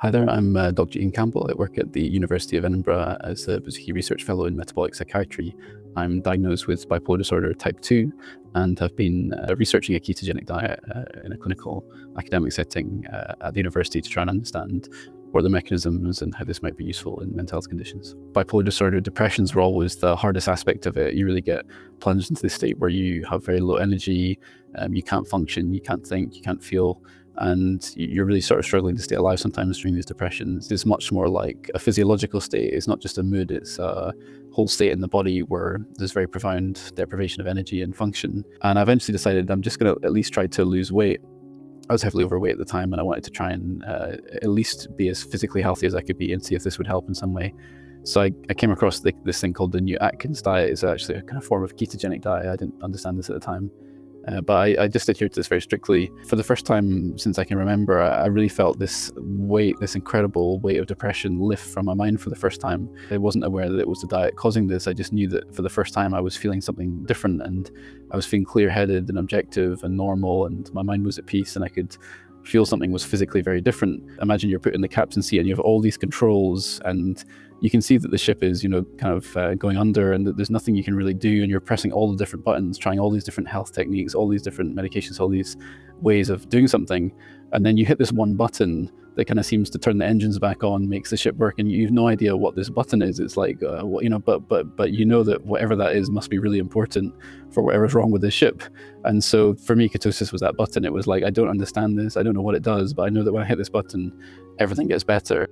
Hi there, I'm Dr. Iain Campbell. I work at the University of Edinburgh as a key research fellow in metabolic psychiatry. I'm diagnosed with bipolar disorder type 2 and have been researching a ketogenic diet in a clinical academic setting at the university to try and understand what are the mechanisms and how this might be useful in mental health conditions. Bipolar disorder, depressions were always the hardest aspect of it. You really get plunged into this state where you have very low energy, you can't function, you can't think, you can't feel, and you're really sort of struggling to stay alive sometimes during these depressions. It's much more like a physiological state. It's not just a mood, it's a whole state in the body where there's very profound deprivation of energy and function. And I eventually decided I'm just going to at least try to lose weight. I was heavily overweight at the time, and I wanted to try and at least be as physically healthy as I could be and see if this would help in some way. So I came across this thing called the New Atkins diet. It's actually a kind of form of ketogenic diet. I didn't understand this at the time. But I just adhered to this very strictly. For the first time since I can remember, I really felt this weight, this incredible weight of depression lift from my mind for the first time. I wasn't aware that it was the diet causing this. I just knew that for the first time I was feeling something different, and I was feeling clear-headed and objective and normal, and my mind was at peace, and I could feel something was physically very different. Imagine you're put in the captain's seat and you have all these controls, and you can see that the ship is, kind of going under, and that there's nothing you can really do, and you're pressing all the different buttons, trying all these different health techniques, all these different medications, all these ways of doing something, and then you hit this one button that kind of seems to turn the engines back on, makes the ship work, and you've no idea what this button is. It's like, but you know that whatever that is must be really important for whatever's wrong with the ship. And so for me, ketosis was that button. It was like, I don't understand this, I don't know what it does, but I know that when I hit this button, everything gets better.